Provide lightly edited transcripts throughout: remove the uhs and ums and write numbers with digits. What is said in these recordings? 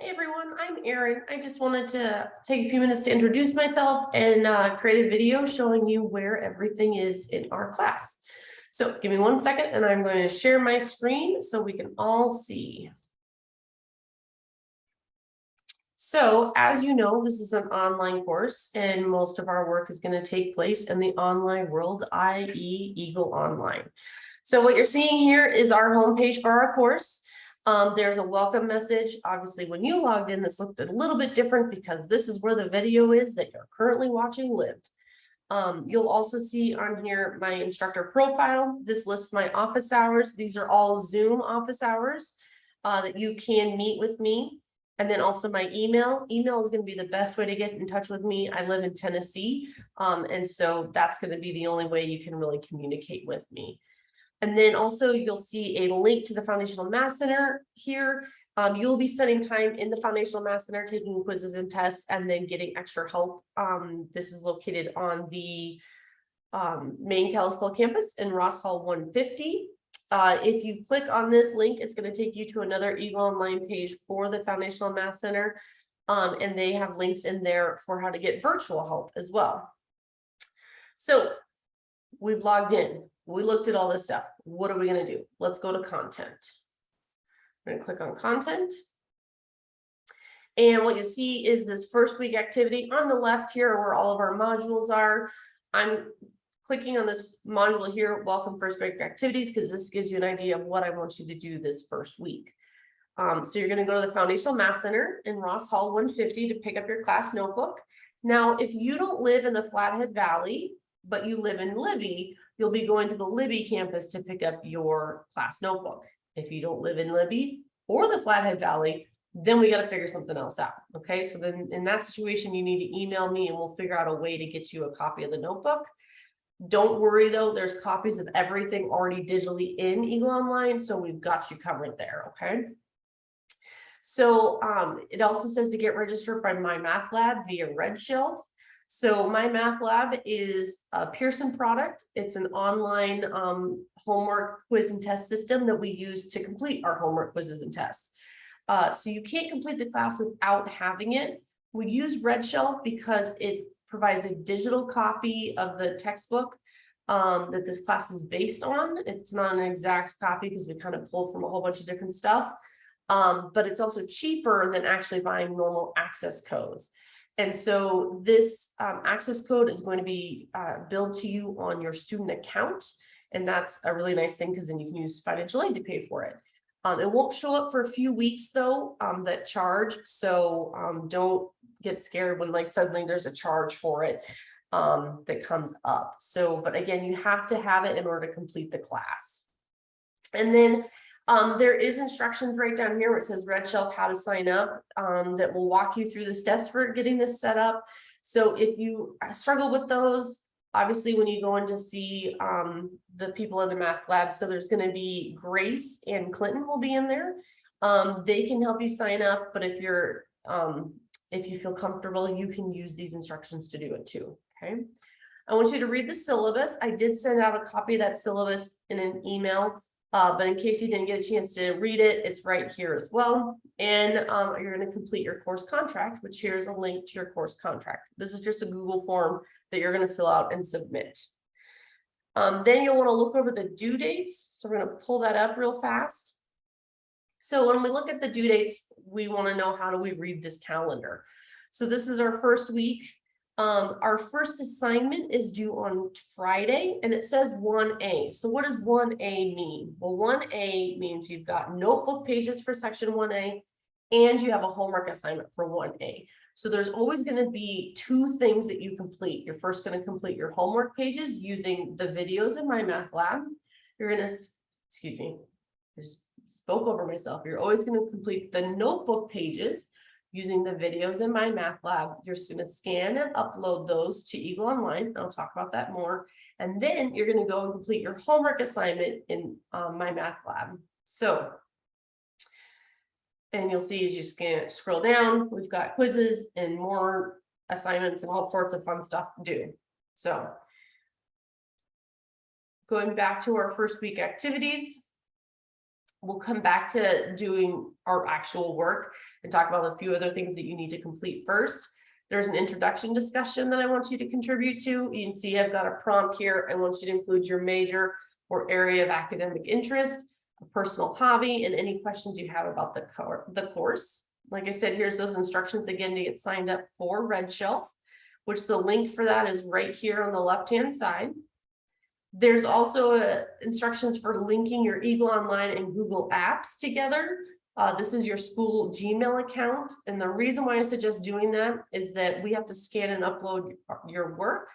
Hey everyone, I'm Erin. I just wanted to take a few minutes to introduce myself and create a video showing you where everything is in our class. So give me 1 second and I'm going to share my screen so we can all see. So as you know, this is an online course and most of our work is going to take place in the online world, i.e. Eagle Online. So what you're seeing here is our homepage for our course. There's a welcome message. Obviously, when you logged in, this looked a little bit different because this is where the video is that you're currently watching lived. You'll also see on here my instructor profile. This lists my office hours. These are all Zoom office hours that you can meet with me. And then also my email. Email is going to be the best way to get in touch with me. I live in Tennessee. And so that's going to be the only way you can really communicate with me. And then also you'll see a link to the Foundational Math Center here. You'll be spending time in the Foundational Math Center taking quizzes and tests and then getting extra help. This is located on the main Kalispell campus in Ross Hall 150. If you click on this link, it's going to take you to another Eagle Online page for the Foundational Math Center. And they have links in there for how to get virtual help as well. So we've logged in. We looked at all this stuff. What are we going to do? Let's go to content. I'm going to click on content. And what you see is this first week activity on the left here where all of our modules are. I'm clicking on this module here, welcome first week activities, because this gives you an idea of what I want you to do this first week. So you're going to go to the Foundational Math Center in Ross Hall 150 to pick up your class notebook. Now, if you don't live in the Flathead Valley, but you live in Libby, you'll be going to the Libby campus to pick up your class notebook. If you don't live in Libby or the Flathead Valley, then we got to figure something else out. Okay, so then in that situation, you need to email me and we'll figure out a way to get you a copy of the notebook. Don't worry though, there's copies of everything already digitally in Eagle Online, so we've got you covered there. Okay. So it also says to get registered by My Math Lab via Redshelf. So My Math Lab is a Pearson product. It's an online homework quiz and test system that we use to complete our homework quizzes and tests. So you can't complete the class without having it. We use Redshelf because it provides a digital copy of the textbook that this class is based on. It's not an exact copy because we kind of pull from a whole bunch of different stuff. But it's also cheaper than actually buying normal access codes. And so this access code is going to be billed to you on your student account. And that's a really nice thing because then you can use financial aid to pay for it. It won't show up for a few weeks though, that charge. So don't get scared when like suddenly there's a charge for it that comes up. So, but again, you have to have it in order to complete the class. And then there is instructions right down here where it says Redshelf how to sign up that will walk you through the steps for getting this set up. So if you struggle with those, obviously when you go in to see the people in the math lab, so there's going to be Grace and Clinton will be in there. They can help you sign up, but if you feel comfortable, you can use these instructions to do it too. Okay. I want you to read the syllabus. I did send out a copy of that syllabus in an email. But in case you didn't get a chance to read it, it's right here as well. And you're going to complete your course contract, which here's a link to your course contract. This is just a Google form that you're going to fill out and submit. Then you'll want to look over the due dates. So we're going to pull that up real fast. So when we look at the due dates, we want to know how do we read this calendar. So this is our first week. Our first assignment is due on Friday and it says 1A. So what does 1A mean? Well, 1A means you've got notebook pages for section 1A and you have a homework assignment for 1A. So there's always going to be two things that you complete. You're first going to complete your homework pages using the videos in My Math Lab. You're going to, excuse me, I just spoke over myself. You're always going to complete the notebook pages using the videos in My Math Lab. You're just going to scan and upload those to Eagle Online. I'll talk about that more. And then you're going to go and complete your homework assignment in My Math Lab. So, and you'll see as you scroll down, we've got quizzes and more assignments and all sorts of fun stuff to do. So, going back to our first week activities, we'll come back to doing our actual work and talk about a few other things that you need to complete first. There's an introduction discussion that I want you to contribute to. You can see I've got a prompt here. I want you to include your major or area of academic interest, a personal hobby, and any questions you have about the course. Like I said, here's those instructions again to get signed up for Red Shelf, which the link for that is right here on the left-hand side. There's also instructions for linking your Eagle Online and Google Apps together. This is your school Gmail account. And the reason why I suggest doing that is that we have to scan and upload your work.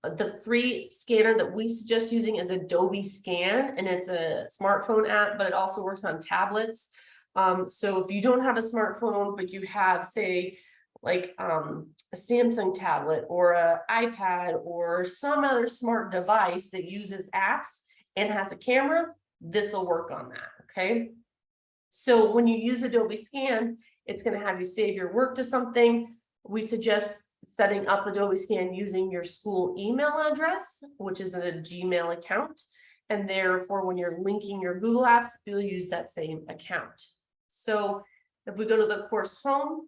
The free scanner that we suggest using is Adobe Scan, and it's a smartphone app, but it also works on tablets. So if you don't have a smartphone, but you have, say, like a Samsung tablet or an iPad or some other smart device that uses apps and has a camera, this will work on that, okay? So when you use Adobe Scan, it's going to have you save your work to something. We suggest setting up Adobe Scan using your school email address, which is in a Gmail account. And therefore, when you're linking your Google Apps, you'll use that same account. So if we go to the course home,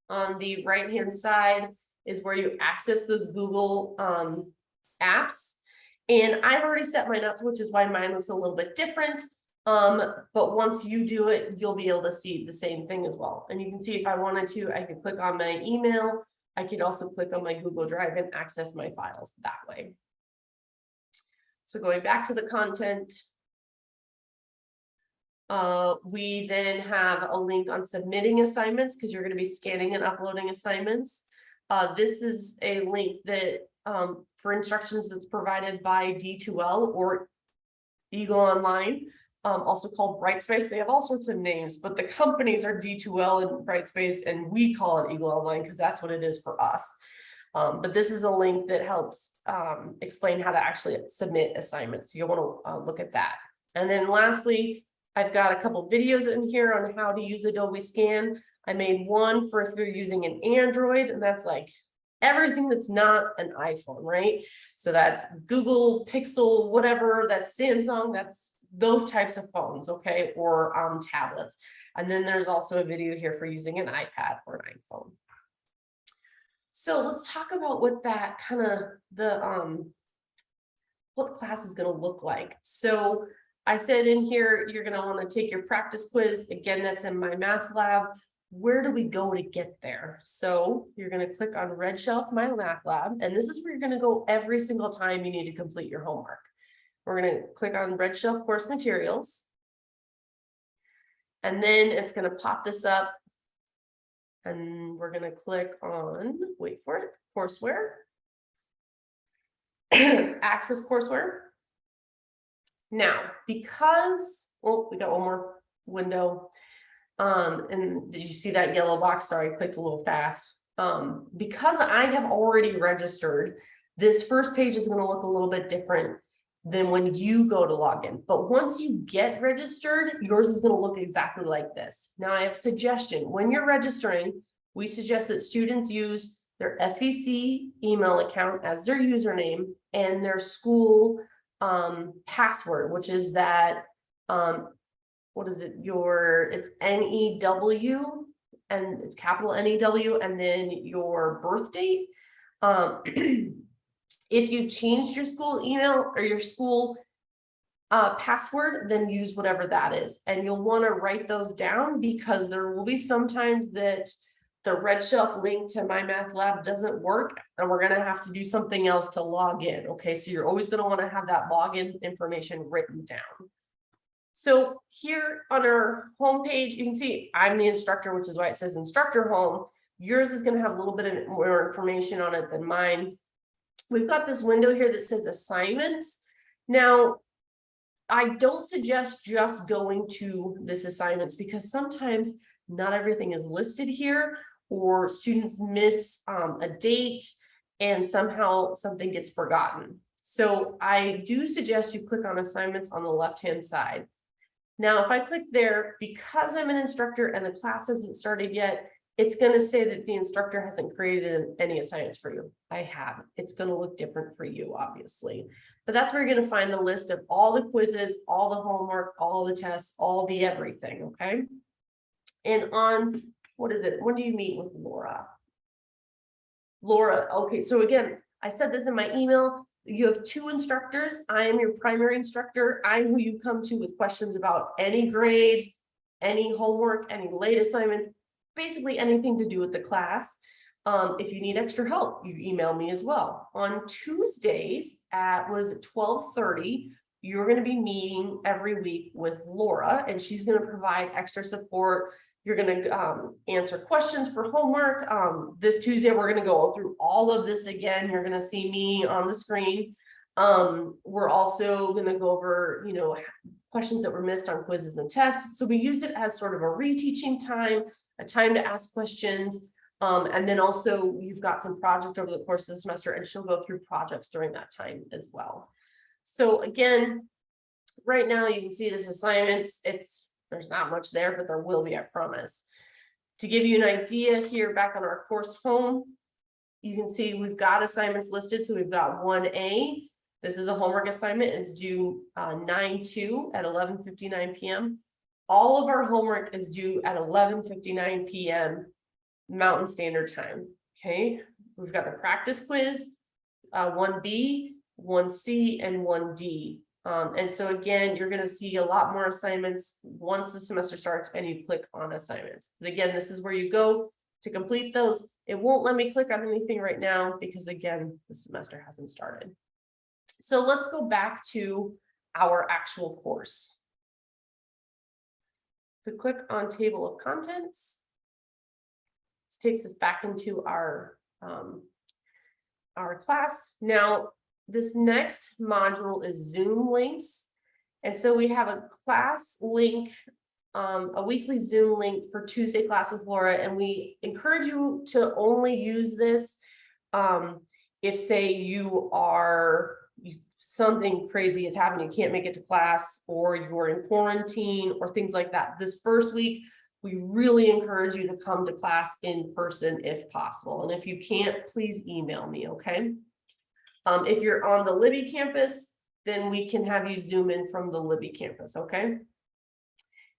on the right-hand side is where you access those Google apps. And I've already set mine up, which is why mine looks a little bit different. But once you do it, you'll be able to see the same thing as well. And you can see if I wanted to, I could click on my email. I could also click on my Google Drive and access my files that way. So going back to the content, we then have a link on submitting assignments because you're going to be scanning and uploading assignments. This is a link that for instructions that's provided by D2L or Eagle Online, also called Brightspace. They have all sorts of names, but the companies are D2L and Brightspace, and we call it Eagle Online because that's what it is for us. But this is a link that helps explain how to actually submit assignments. So you'll want to look at that. And then lastly, I've got a couple videos in here on how to use Adobe Scan. I made one for if you're using an Android, and that's like everything that's not an iPhone, right? So that's Google Pixel, whatever, that's Samsung, that's those types of phones, okay, or tablets. And then there's also a video here for using an iPad or an iPhone. So let's talk about what that kind of what the class is going to look like. So I said in here, you're going to want to take your practice quiz. Again, that's in my math lab. Where do we go to get there? So you're going to click on Red Shelf My Math Lab, and this is where you're going to go every single time you need to complete your homework. We're going to click on Red Shelf Course Materials, and then it's going to pop this up, and we're going to click on, wait for it, Courseware, Access Courseware. Now, because, oh, we got one more window. And did you see that yellow box? Sorry, I clicked a little fast. Because I have already registered, this first page is going to look a little bit different than when you go to log in. But once you get registered, yours is going to look exactly like this. Now, I have a suggestion. When you're registering, we suggest that students use their FEC email account as their username and their school password, which is that what is it, it's NEW, and it's capital NEW, and then your birth date. If you've changed your school email or your school password, then use whatever that is, and you'll want to write those down because there will be sometimes that the Red Shelf link to My Math Lab doesn't work, and we're going to have to do something else to log in. Okay, so you're always going to want to have that login information written down. So here on our home page, you can see I'm the instructor, which is why it says instructor home. Yours is going to have a little bit more information on it than mine. We've got this window here that says assignments. Now, I don't suggest just going to this assignments because sometimes not everything is listed here, or students miss a date and somehow something gets forgotten. So I do suggest you click on assignments on the left-hand side. Now, if I click there, because I'm an instructor and the class hasn't started yet, it's going to say that the instructor hasn't created any assignments for you. I have. It's going to look different for you, obviously. but that's where you're gonna find the list of all the quizzes, all the homework, all the tests, all the everything, okay? And on, what is it? When do you meet with Laura? Laura, okay, so again, I said this in my email, you have 2 instructors. I am your primary instructor. I'm who you come to with questions about any grades, any homework, any late assignments, basically anything to do with the class. If you need extra help, you email me as well. On Tuesdays at, 12:30, you're going to be meeting every week with Laura, and she's going to provide extra support. You're going to answer questions for homework. This Tuesday, we're going to go through all of this again. You're going to see me on the screen. We're also going to go over, questions that were missed on quizzes and tests. So we use it as sort of a reteaching time, a time to ask questions. And then also you've got some project over the course of the semester, and she'll go through projects during that time as well. So again, right now you can see this assignments. There's not much there, but there will be, I promise. To give you an idea here, back on our course home, you can see we've got assignments listed. So we've got 1A. This is a homework assignment. It's due 9/2 at 11:59 p.m. All of our homework is due at 11:59 p.m. Mountain Standard Time. Okay, we've got the practice quiz, 1B, 1C, and 1D. And so again, you're going to see a lot more assignments once the semester starts and you click on assignments. And again, this is where you go to complete those. It won't let me click on anything right now because again, the semester hasn't started. So let's go back to our actual course. If we click on table of contents, this takes us back into our class. Now, this next module is Zoom links. And so we have a class link, a weekly Zoom link for Tuesday class with Laura. And we encourage you to only use this if, say, something crazy is happening, you can't make it to class, or you're in quarantine or things like that. This first week, we really encourage you to come to class in person if possible. And if you can't, please email me, okay? If you're on the Libby campus, then we can have you Zoom in from the Libby campus, okay?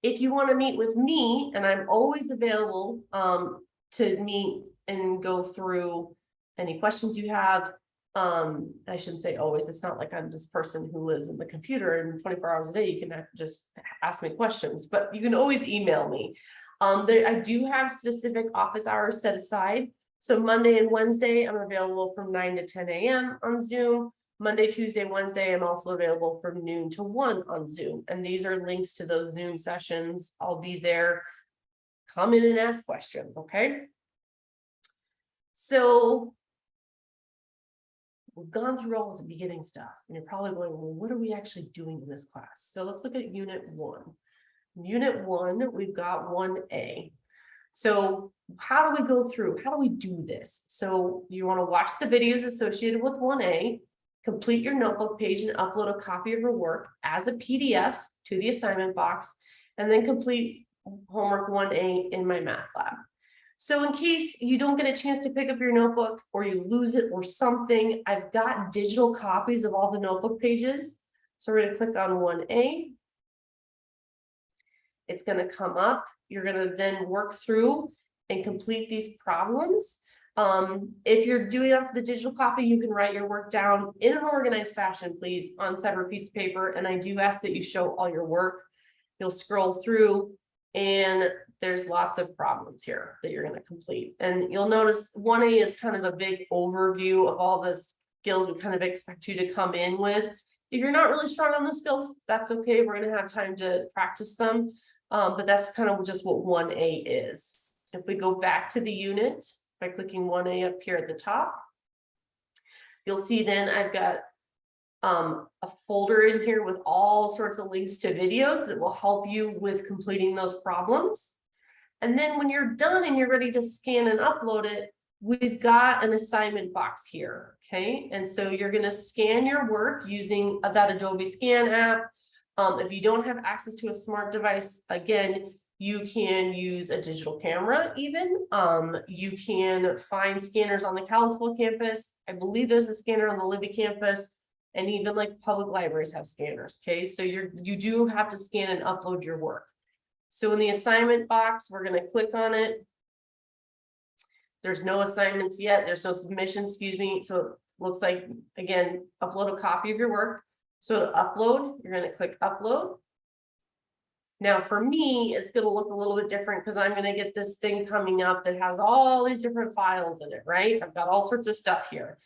If you want to meet with me, and I'm always available to meet and go through any questions you have. I shouldn't say always, it's not like I'm this person who lives in the computer and 24 hours a day, you can just ask me questions, but you can always email me. I do have specific office hours set aside. So Monday and Wednesday, I'm available from 9 to 10 a.m. on Zoom. Monday, Tuesday, Wednesday, I'm also available from noon to 1 on Zoom. And these are links to those Zoom sessions. I'll be there. Come in and ask questions, okay? So we've gone through all of the beginning stuff, and you're probably going, well, what are we actually doing in this class? So let's look at Unit 1. Unit 1, we've got 1A. So how do we go through? How do we do this? So you want to watch the videos associated with 1A, complete your notebook page and upload a copy of your work as a PDF to the assignment box, and then complete homework 1A in my math lab. So in case you don't get a chance to pick up your notebook or you lose it or something, I've got digital copies of all the notebook pages. So we're going to click on 1A. It's going to come up. You're going to then work through and complete these problems. If you're doing off the digital copy, you can write your work down in an organized fashion, please, on a separate piece of paper. And I do ask that you show all your work. You'll scroll through and there's lots of problems here that you're going to complete. And you'll notice 1A is kind of a big overview of all the skills we kind of expect you to come in with. If you're not really strong on those skills, that's okay. We're going to have time to practice them. But that's kind of just what 1A is. If we go back to the unit by clicking 1A up here at the top, you'll see then I've got a folder in here with all sorts of links to videos that will help you with completing those problems. And then when you're done and you're ready to scan and upload it, we've got an assignment box here, okay? And so you're going to scan your work using that Adobe Scan app. If you don't have access to a smart device, again, you can use a digital camera even. You can find scanners on the Kalispell campus. I believe there's a scanner on the Libby campus. And even like public libraries have scanners, okay? So you do have to scan and upload your work. So in the assignment box, we're gonna click on it. There's no assignments yet, there's no submissions, excuse me, so it looks like, again, upload a copy of your work. So to upload, you're gonna click upload. Now for me, it's gonna look a little bit different because I'm gonna get this thing coming up that has all these different files in it, right? I've got all sorts of stuff here.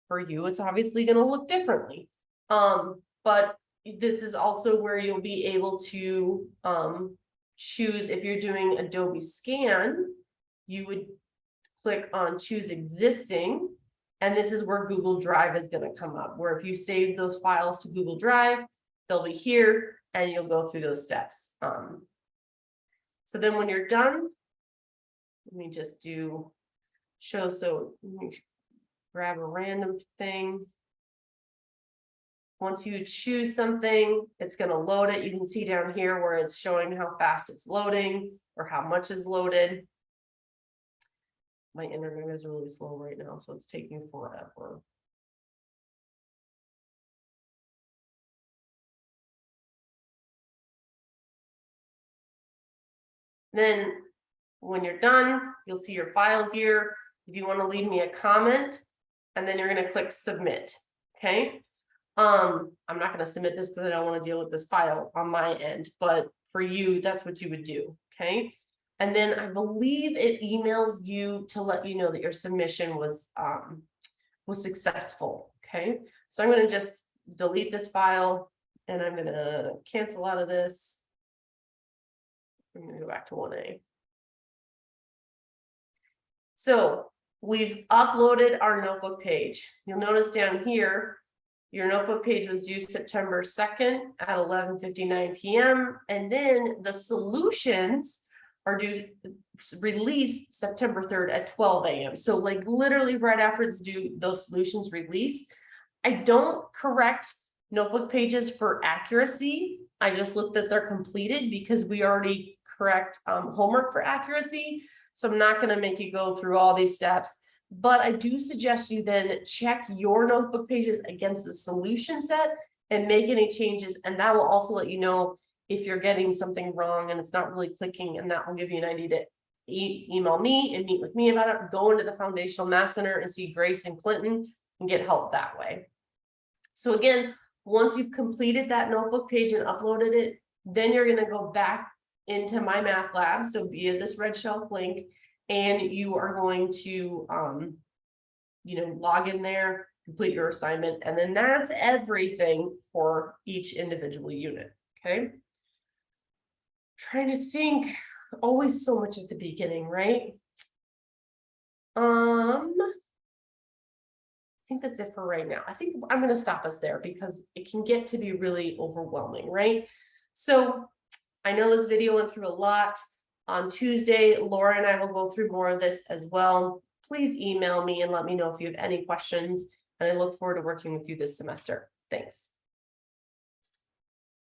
For you, it's obviously gonna look differently. But this is also where you'll be able to choose, if you're doing Adobe Scan, you would click on choose existing, and this is where Google Drive is going to come up, where if you save those files to Google Drive, they'll be here and you'll go through those steps. So then when you're done, let me just do show. So let me grab a random thing. Once you choose something, it's going to load it. You can see down here where it's showing how fast it's loading or how much is loaded. My internet is really slow right now, so it's taking forever. Then when you're done, you'll see your file here. If you want to leave me a comment, and then you're going to click submit. Okay. I'm not going to submit this because I don't want to deal with this file on my end, but for you, that's what you would do. Okay. And then I believe it emails you to let you know that your submission was successful. Okay. So I'm going to just delete this file and I'm going to cancel out of this. I'm going to go back to 1A. So we've uploaded our notebook page. You'll notice down here, your notebook page was due September 2nd at 11:59 p.m. And then the solutions are due release September 3rd at 12 a.m. So like literally right after it's due, those solutions release. I don't correct notebook pages for accuracy. I just looked that they're completed because we already correct homework for accuracy. So I'm not going to make you go through all these steps. But I do suggest you then check your notebook pages against the solution set and make any changes. And that will also let you know if you're getting something wrong and it's not really clicking, and that will give you an idea to email me and meet with me about it. Go into the Foundational Math Center and see Grace and Clinton and get help that way. So again, once you've completed that notebook page and uploaded it, then you're going to go back into My Math Lab. So via this red shelf link, and you are going to, log in there, complete your assignment, and then that's everything for each individual unit. Okay. Trying to think, always so much at the beginning, right? I think that's it for right now. I think I'm going to stop us there because it can get to be really overwhelming, right? So I know this video went through a lot. On Tuesday, Laura and I will go through more of this as well. Please email me and let me know if you have any questions. And I look forward to working with you this semester. Thanks.